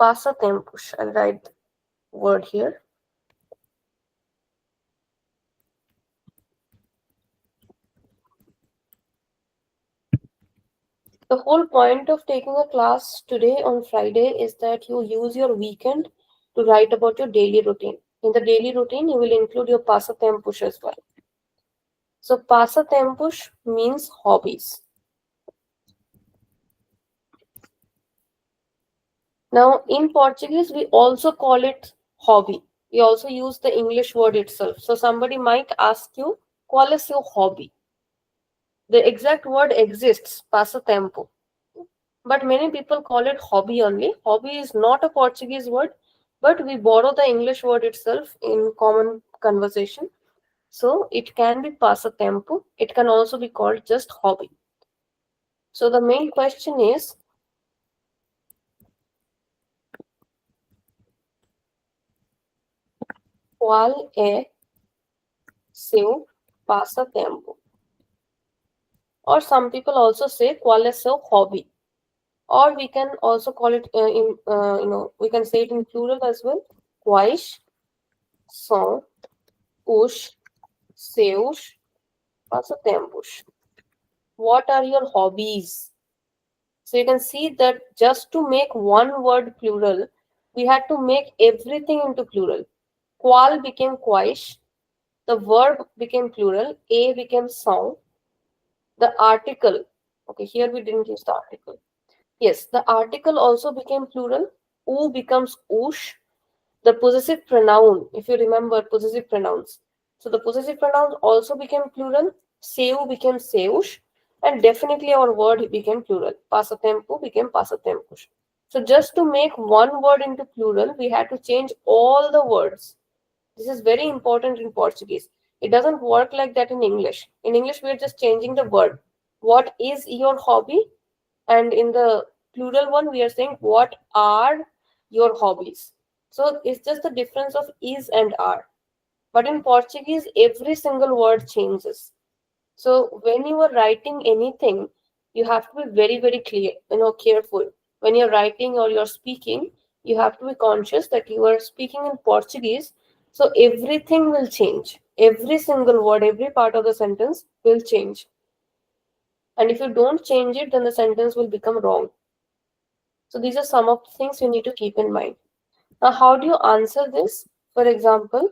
Passatempos. I'll write the word here. The whole point of taking a class today on Friday is that you use your weekend to write about your daily routine. In the daily routine, you will include your passatempos as well. So passatempos means hobbies. Now in Portuguese, we also call it hobby. We also use the English word itself. So somebody might ask you, qual é seu hobby? The exact word exists, passatempo. But many people call it hobby only. Hobby is not a Portuguese word, but we borrow the English word itself in common conversation. So it can be passatempo. It can also be called just hobby. So the main question is, qual é seu passatempo? Or some people also say qual é seu hobby. Or we can also call it we can say it in plural as well. Quais são os seus passatempos? What are your hobbies? So you can see that just to make one word plural, we had to make everything into plural. Qual became quais, the verb became plural, a became são, the article, okay, here we didn't use the article. Yes, the article also became plural, u becomes ush, the possessive pronoun, if you remember possessive pronouns. So the possessive pronouns also became plural, seu became seush, and definitely our word became plural. Passatempo became passatempos. So just to make one word into plural, we had to change all the words. This is very important in Portuguese. It doesn't work like that in English. In English, we are just changing the word. What is your hobby? And in the plural one, we are saying, what are your hobbies? So it's just the difference of is and are. But in Portuguese, every single word changes. So when you are writing anything, you have to be very, very clear, careful. When you're writing or you're speaking, you have to be conscious that you are speaking in Portuguese. So everything will change. Every single word, every part of the sentence will change. And if you don't change it, then the sentence will become wrong. So these are some of the things you need to keep in mind. Now, how do you answer this? For example,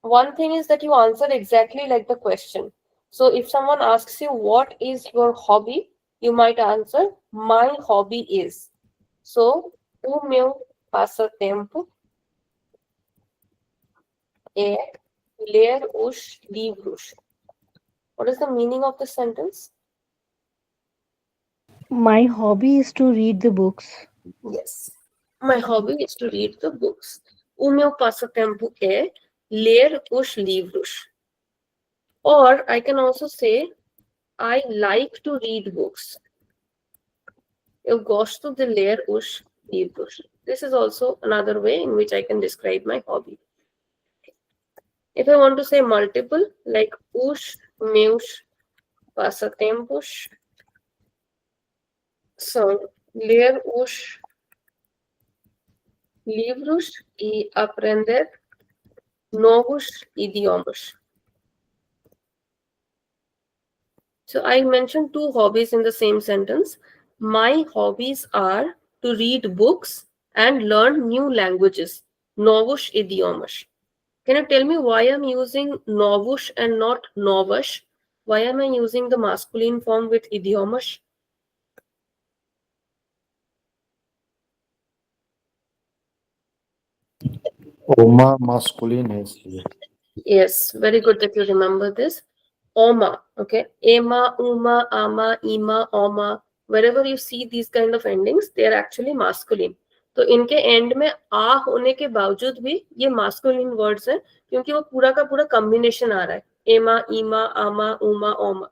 one thing is that you answer exactly like the question. So if someone asks you, what is your hobby? You might answer, my hobby is. So, o meu passatempo é ler os livros. What is the meaning of the sentence? My hobby is to read the books. Yes. My hobby is to read the books. O meu passatempo é ler os livros. Or I can also say, I like to read books. Eu gosto de ler os livros. This is also another way in which I can describe my hobby. If I want to say multiple, like os meus passatempos são ler os livros e aprender novos idiomas. So I mentioned two hobbies in the same sentence. My hobbies are to read books and learn new languages, novos idiomas. Can you tell me why I'm using novos and not novas? Why am I using the masculine form with idiomas? Oma masculine है इसलिए. Yes, very good that you remember this. Oma, okay? Ema, uma, ama, ima, oma. Wherever you see these kind of endings, they are actually masculine. तो इनके and में आ होने के बावजूद भी ये मास्कुलिन वर्ड्स हैं क्योंकि वो पूरा का पूरा कॉम्बिनेशन आ रहा है. एमा, इमा, आमा, उमा, ओमा.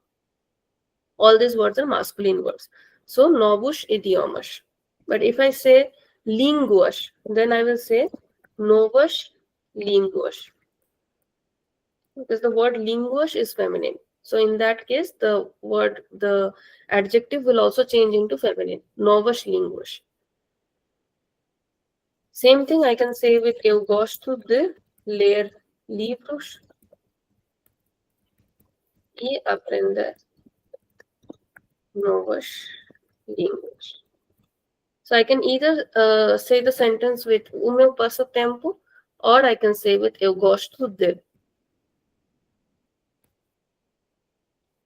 All these words are masculine words. So novos idiomas. But if I say línguas, then I will say novas línguas. Because the word línguas is feminine. So in that case, the adjective will also change into feminine. Novas línguas. Same thing I can say with eu gosto de ler livros e aprender novas línguas. So I can either say the sentence with o meu passatempo, or I can say with eu gosto de.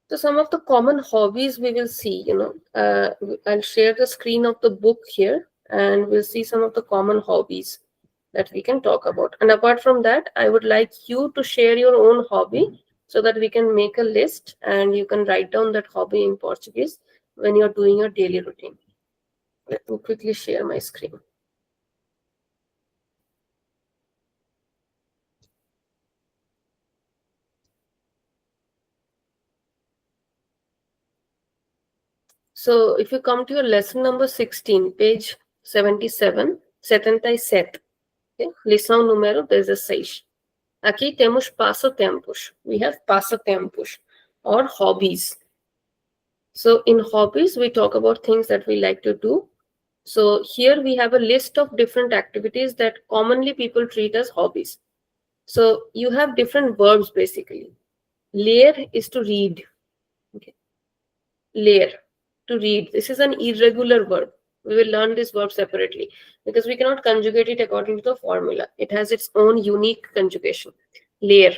So some of the common hobbies we will see, I'll share the screen of the book here and we'll see some of the common hobbies that we can talk about. And apart from that, I would like you to share your own hobby so that we can make a list and you can write down that hobby in Portuguese when you're doing your daily routine. Let me quickly share my screen. So if you come to your lesson number 16, page 77, 77, okay? Lição número 16. Aqui temos passatempos. We have passatempos or hobbies. So in hobbies, we talk about things that we like to do. So here we have a list of different activities that commonly people treat as hobbies. So you have different verbs basically. Ler is to read. Okay. Ler, to read. This is an irregular verb. We will learn this verb separately because we cannot conjugate it according to the formula. It has its own unique conjugation. Ler.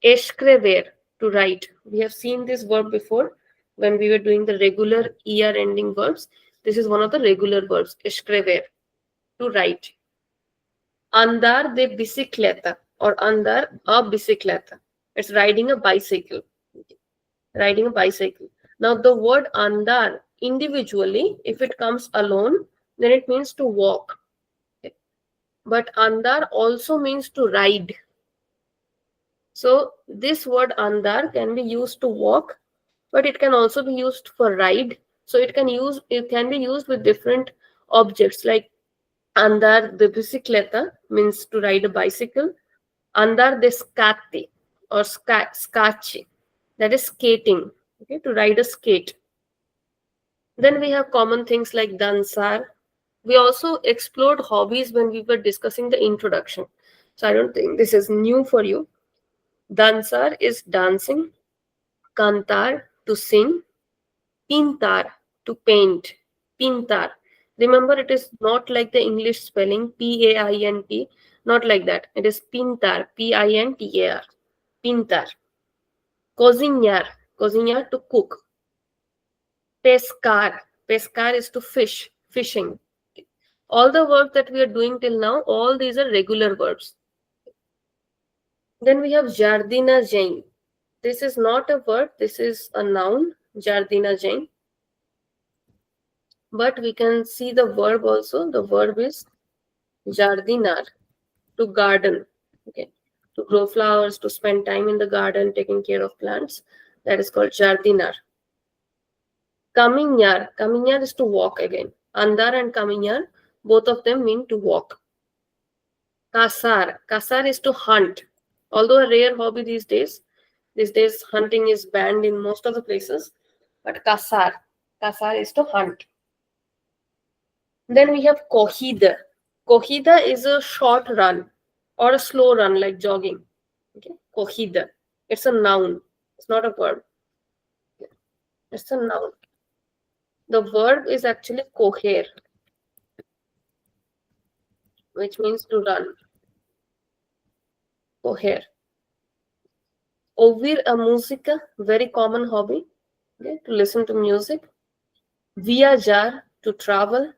Escrever, to write. We have seen this verb before when we were doing the regular er ending verbs. This is one of the regular verbs. Escrever, to write. Andar de bicicleta or andar a bicicleta. It's riding a bicycle. Riding a bicycle. Now the word andar individually, if it comes alone, then it means to walk. But andar also means to ride. So this word andar can be used to walk, but it can also be used for ride. So it can be used with different objects like andar de bicicleta means to ride a bicycle. Andar de scate or scache, that is skating, okay, to ride a skate. Then we have common things like danzar. We also explored hobbies when we were discussing the introduction. So I don't think this is new for you. Danzar is dancing, cantar to sing, pintar to paint, pintar. Remember, it is not like the English spelling P-A-I-N-T, not like that. It is pintar, P-I-N-T-A-R, pintar. Cozinhar, cozinhar to cook. Pescar, pescar is to fish, fishing. All the work that we are doing till now, all these are regular verbs. Then we have jardinagem. This is not a verb, this is a noun, jardinagem. But we can see the verb also. The verb is jardinar, to garden. Okay, to grow flowers, to spend time in the garden, taking care of plants. That is called jardinar. Caminhar, caminhar is to walk again. Andar and caminhar, both of them mean to walk. Caçar, caçar is to hunt. Although a rare hobby these days hunting is banned in most of the places. But caçar is to hunt. Then we have corrida. Corrida is a short run or a slow run like jogging. Okay, corrida. It's a noun. It's not a verb. It's a noun. The verb is actually correr, which means to run. Correr. Ouvir a música, very common hobby. Okay, to listen to music. Viajar, to travel.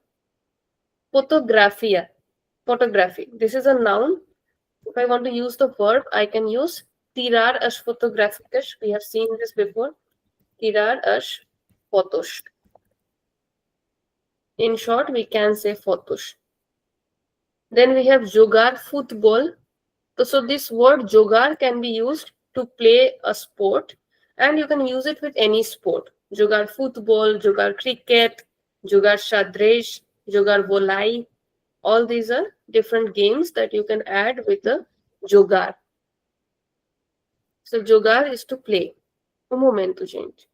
Fotografia, photography. This is a noun. If I want to use the verb, I can use tirar as fotográficas. We have seen this before. Tirar as fotos. In short, we can say fotos. Then we have jogar futebol. So this word jogar can be used to play a sport, and you can use it with any sport. Jogar futebol, jogar cricket, jogar xadrez, jogar vôlei. All these are different games that you can add with the jogar. So jogar is to play. Um momento, gente.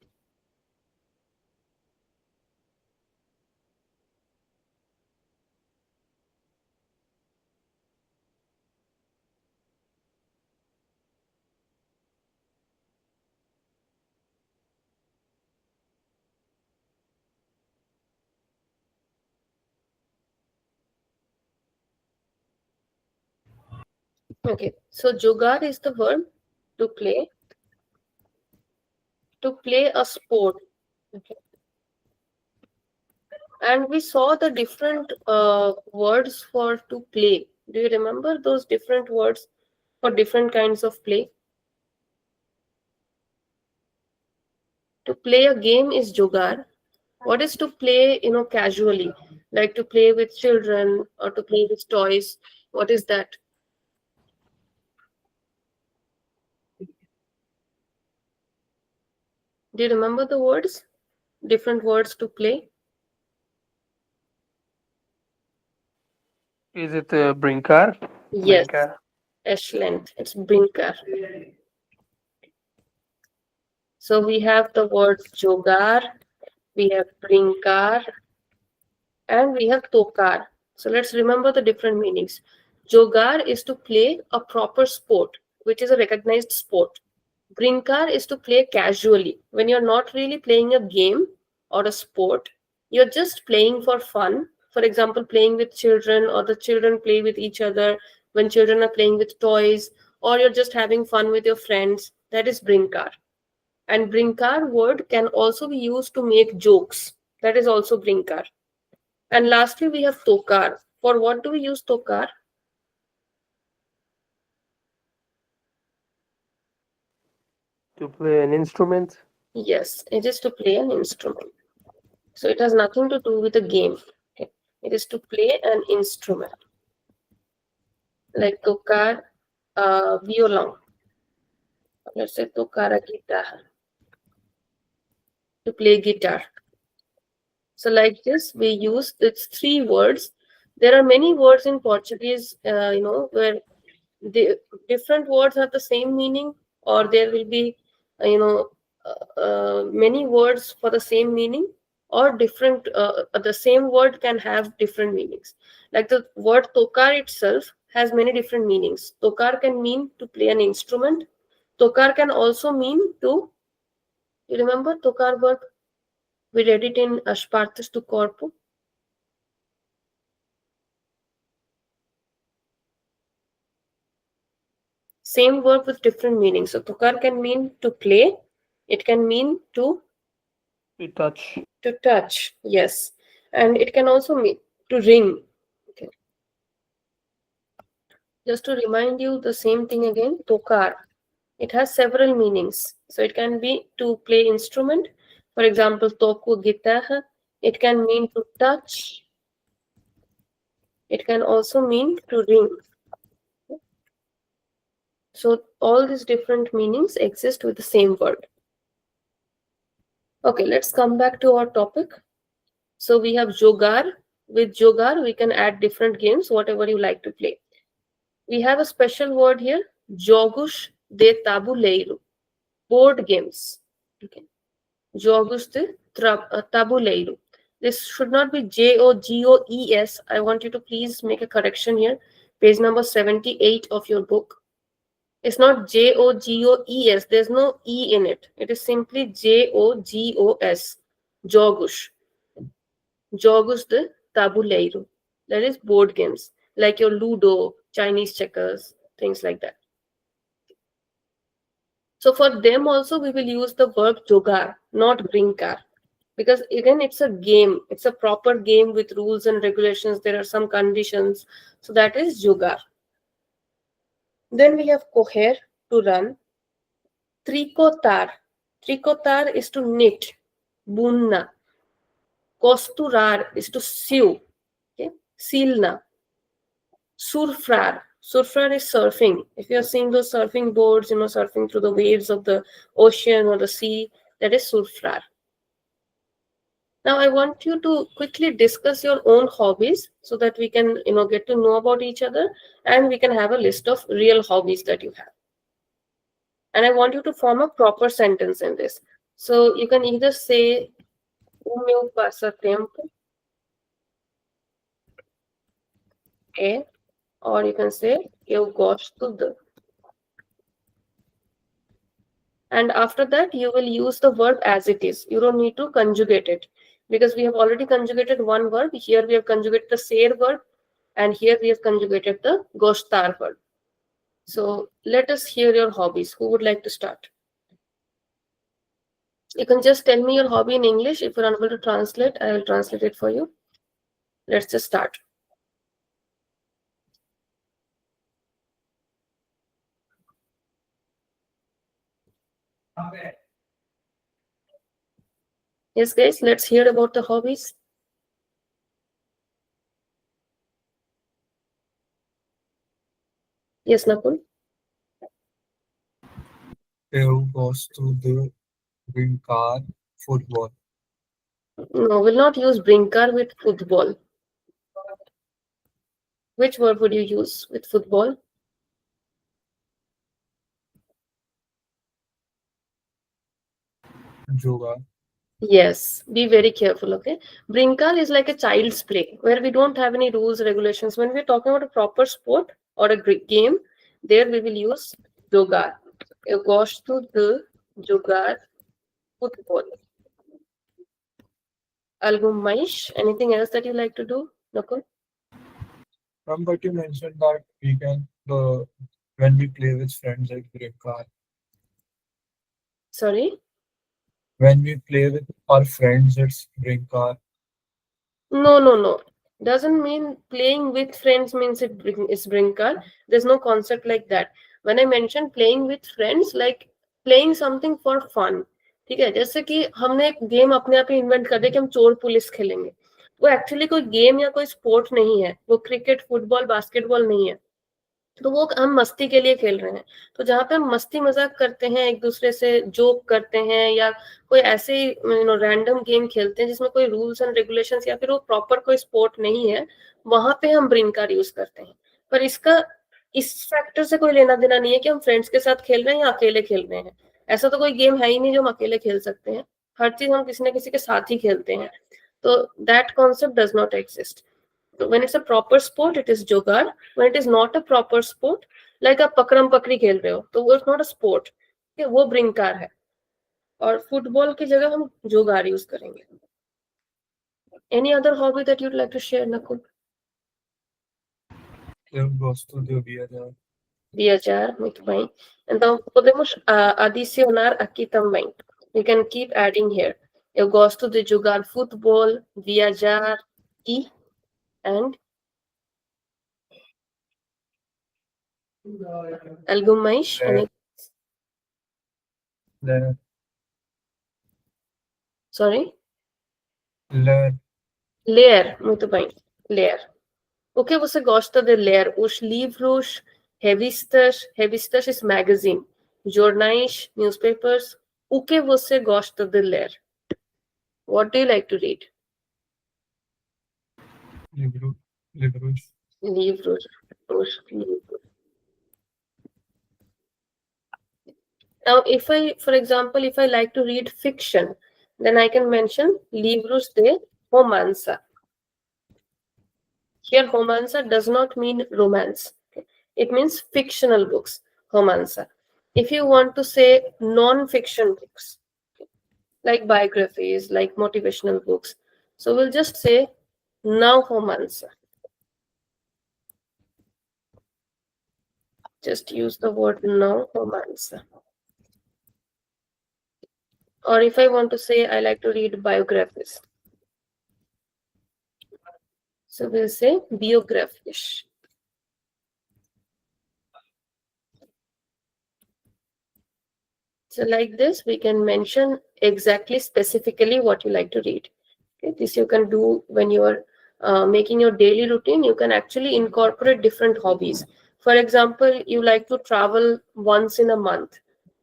Okay, so jogar is the verb to play, a sport. Okay. And we saw the different words for to play. Do you remember those different words for different kinds of play? To play a game is jogar. What is to play, casually, like to play with children or to play with toys? What is that? Do you remember the words? Different words to play? Is it brincar? Yes, Brincar. excellent. It's brincar. So we have the words jogar, we have brincar, and we have tokar. So let's remember the different meanings. Jogar is to play a proper sport, which is a recognized sport. Brincar is to play casually, when you're not really playing a game or a sport, you're just playing for fun. For example, playing with children, or the children play with each other when children are playing with toys, or you're just having fun with your friends. That is brincar. And brincar word can also be used to make jokes. That is also brincar. And lastly, we have tokar. For what do we use tokar? To play an instrument. Yes, it is to play an instrument. So it has nothing to do with a game. Okay. It is to play an instrument. Like tocar violon. Let's say tocar a guitarra. To play guitar. So like this, we use it's three words. There are many words in Portuguese, where the different words have the same meaning, or there will be, many words for the same meaning, or different. The same word can have different meanings. Like the word tokar itself has many different meanings. Tokar can mean to play an instrument. Tokar can also mean to. You remember tokar verb? We read it in Aspartus to Corpo. Same verb with different meanings. So tokar can mean to play. It can mean to touch. Yes, and it can also mean to ring. Okay. Just to remind you the same thing again, tokar. It has several meanings. So it can be to play instrument. For example, toco guitarra. It can mean to touch. It can also mean to ring. So all these different meanings exist with the same word. Okay, let's come back to our topic. So we have jogar. With jogar, we can add different games, whatever you like to play. We have a special word here, jogos de tabuleiro, board games. Okay. Jogos de tabuleiro. This should not be Jogoes. I want you to please make a correction here. Page number 78 of your book. It's not Jogoes. There's no E in it. It is simply Jogos. Jogos. Jogos de tabuleiro. That is board games, like your Ludo, Chinese checkers, things like that. So for them also we will use the verb jogar, not brincar. Because again, it's a game. It's a proper game with rules and regulations. There are some conditions. So that is jogar. Then we have coger, to run. Tricotar. Tricotar is to knit. Bunna. Costurar is to sew. Okay. Silna. Surfrar. Surfrar is surfing. If you're seeing those surfing boards, surfing through the waves of the ocean or the sea, that is surfrar. Now, I want you to quickly discuss your own hobbies so that we can, get to know about each other, and we can have a list of real hobbies that you have. And I want you to form a proper sentence in this. So you can either say, o meu passatempo é, or you can say, eu gosto de. And after that, you will use the verb as it is. You don't need to conjugate it, because we have already conjugated one verb. Here we have conjugated the ser verb, and here we have conjugated the gostar verb. So let us hear your hobbies. Who would like to start? You can just tell me your hobby in English. If you're unable to translate, I will translate it for you. Let's just start. Yes, guys, let's hear about the hobbies. Yes, Nakul? Who goes to the brincar football? No, we'll not use brinker with football. Which word would you use with football? Yoga. Yes, be very careful, okay? Brinkal is like a child's play where we don't have any rules, regulations. When we're talking about a proper sport or a game, there we will use jogar. Eu gosto de jogar futebol. Algo mais? Anything else that you like to do, Nakul? But you mentioned that we can when we play with friends at brincar. Sorry? When we play with our friends, it's brincar. No. Doesn't mean playing with friends means it's brinkal. There's no concept like that. When I mentioned playing with friends, like playing something for fun. ठीक है, जैसे कि हमने एक game अपने आप ही invent कर दिया कि हम चोर पुलिस खेलेंगे. वो एक्चुअली कोई गेम या कोई स्पोर्ट नहीं है. वो क्रिकेट, फुटबॉल, बास्केटबॉल नहीं है. तो वो हम मस्ती के लिए खेल रहे हैं. तो जहाँ पे हम मस्ती मजाक करते हैं, एक दूसरे से जोक करते हैं, या कोई ऐसे रैंडम गेम खेलते हैं जिसमें कोई रूल्स एंड रेगुलेशंस या फिर वो प्रॉपर कोई स्पोर्ट नहीं है, वहां पे हम ब्रिंकार यूज करते हैं. पर इसका इस फैक्टर से कोई लेना देना नहीं है कि हम फ्रेंड्स के साथ खेल रहे हैं या अकेले खेल रहे हैं. ऐसा तो कोई गेम है ही नहीं जो हम अकेले खेल सकते हैं. हर चीज हम किसी ना किसी के साथ ही खेलते हैं. तो that concept does not exist. So when it's a proper sport, it is jogar. When it is not a proper sport, like आप पकड़म पकड़ी खेल रहे हो, तो वो it's not a sport. Okay, वो ब्रिंकार है. और फुटबॉल की जगह हम जोगार यूज करेंगे. Any other hobby that you'd like to share, Nakul? Eu gosto de viajar. Viajar, muito bem. Então podemos adicionar aqui também. We can keep adding here. Eu gosto de jogar futebol, viajar e and algo mais? Ler. Ler. Sorry? Ler. Ler, muito bem. Ler. O que você gosta de ler? Os livros, revistas. Revistas is magazine. Jornais, newspapers. O que você gosta de ler? What do you like to read? Livro. Livros. Livros. Os livros. Now, for example, if I like to read fiction, then I can mention livros de romanza. Here, romanza does not mean romance. Okay? It means fictional books, romanza. If you want to say non-fiction books, like biographies, like motivational books, so we'll just say now romanza. Just use the word now romanza. Or if I want to say I like to read biographies, so we'll say biografias. So like this, we can mention exactly specifically what you like to read. Okay, this you can do when you are making your daily routine. You can actually incorporate different hobbies. For example, you like to travel once in a month.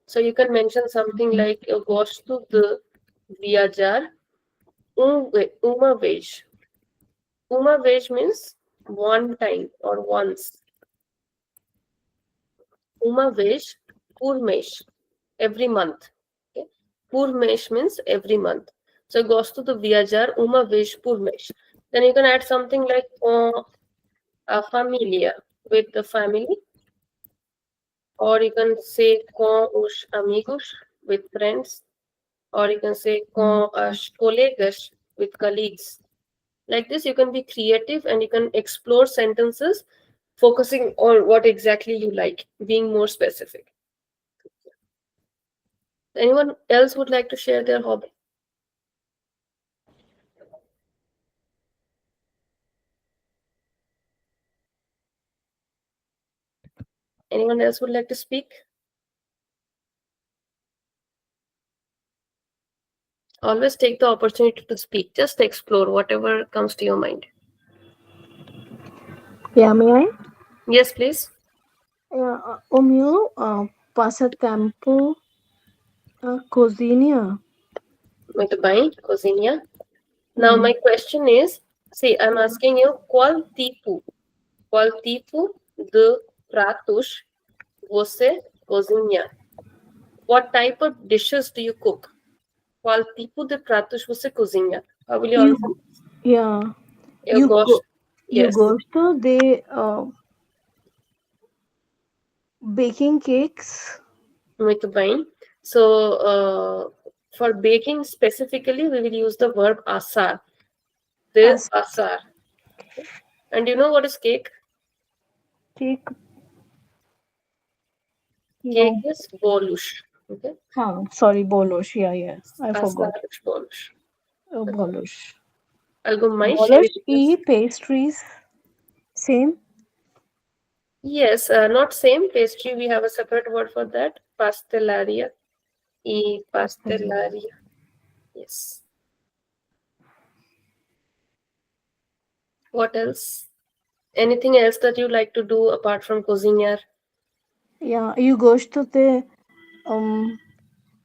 So you can mention something like eu gosto de viajar uma vez. Uma vez means one time or once. Uma vez por mês, every month. Okay? Por mês means every month. So gosto de viajar uma vez por mês. Then you can add something like a família, with the family. Or you can say com os amigos, with friends. Or you can say com as colegas, with colleagues. Like this, you can be creative and you can explore sentences focusing on what exactly you like, being more specific. Anyone else would like to share their hobby? Anyone else would like to speak? Always take the opportunity to speak. Just explore whatever comes to your mind. Yeah, may I? Yes, please. O meu passatempo cozinha. Muito bem, cozinha. Now my question is, see, I'm asking you qual tipo de pratos você cozinha? What type of dishes do you cook? Qual tipo de pratos você cozinha? How will you answer? Yeah. Eu gosto. You Yes. gosto de baking cakes. Muito bem. So, for baking specifically, we will use the verb assar. De assar. And you know what is cake? Cake. Cake is bolos. Okay. Sorry, bolos. Yeah. I forgot. Assar is bolos. Bolos. Algo mais? Bolos e pastries. Same. Yes, not same pastry. We have a separate word for that. Pastelaria. E pastelaria. Yes. What else? Anything else that you like to do apart from cozinhar? Yeah, you gosto de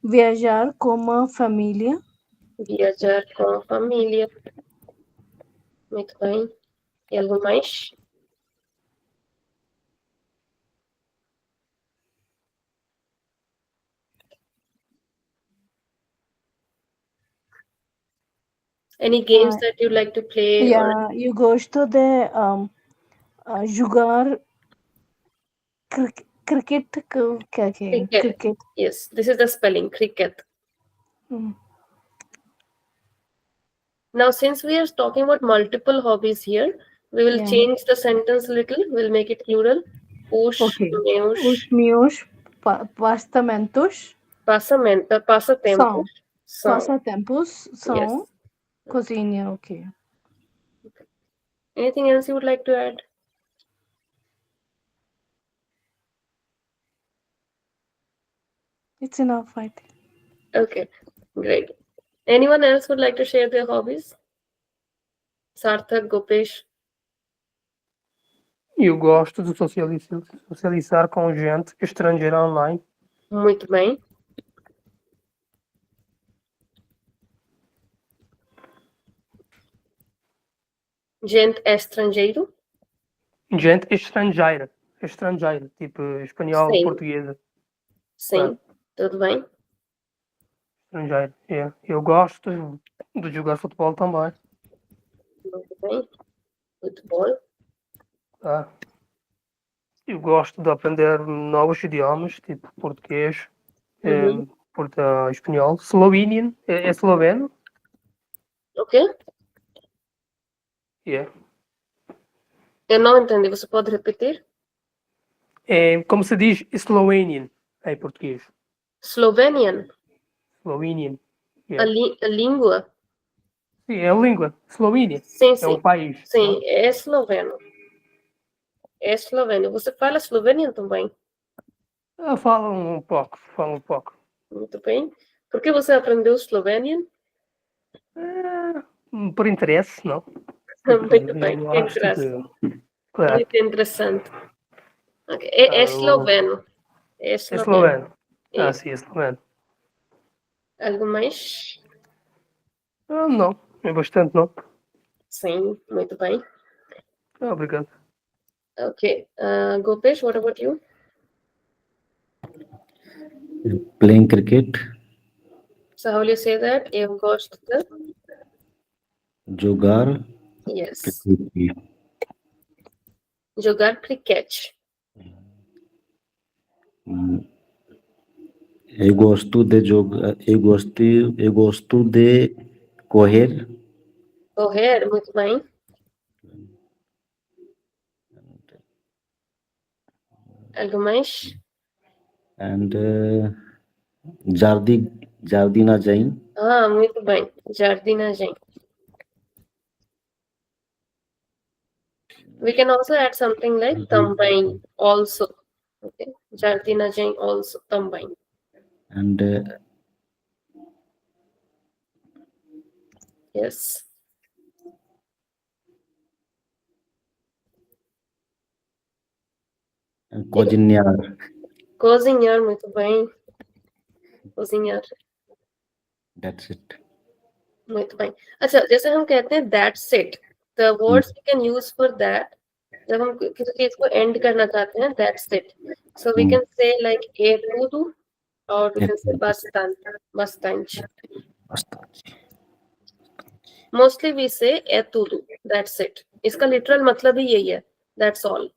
viajar com a família. Viajar com a família. Muito bem. E algo mais? Any games that you like to play? Yeah, eu gosto de jogar cricket. Cricket. Yes, this is the spelling, cricket. Now, since we are talking about multiple hobbies here, we will change the sentence a little. We'll make it plural. Os meus passatempos são cozinha. Okay. Anything else you would like to add? It's enough, I think. Okay, great. Anyone else would like to share their hobbies? Sarthak, Gopesh? Eu gosto de socializar com gente estrangeira online. Muito bem. Gente estrangeiro? Gente estrangeira, tipo espanhol, Sim. portuguesa. Sim, tudo bem. Estrangeiro, yeah. Eu gosto de jogar futebol também. Muito bem. Futebol. Eu gosto de aprender novos idiomas, tipo português, espanhol, Slovenian, é esloveno? Ok. Yeah. Eu não entendi, você pode repetir? É, como se diz Slovenian em português? Slovenian. Slovenian. Yeah. A língua? Sim, é a língua. Eslovénia. Sim, É sim. um país. Sim, Não? é esloveno. É esloveno. Você fala eslovenian também? Fala um pouco. Muito bem. Por que você aprendeu eslovenian? Por interesse, não? Muito bem. Eu Que acho interessante. Claro. Muito interessante. Okay. É esloveno. É esloveno. É. Sim, esloveno. Algo mais? Não, é bastante, não? Sim, muito bem. Obrigado. Okay. Gopesh, what about you? Playing cricket. So how will you say that? Eu gosto de... Jogar. Yes. Cricket. Jogar cricket. Eu gosto de jogar. Eu gosto de correr. Correr, muito bem. Algumas. and jardinagem, Muito bem. Jardinagem. We can also add something like também, also. Okay. Jardinagem also, também. and Yes. cozinhar. Cozinhar, muito bem. Cozinhar, That's it. muito bem. अच्छा, जैसे हम कहते हैं that's it. The words we can use for that. जब हम किसी चीज को end करना चाहते हैं, that's it. So we can say like é tudo, or we can say bastante, bastante. Mostly we say é tudo. That's it. इसका literal मतलब ही यही है. That's all.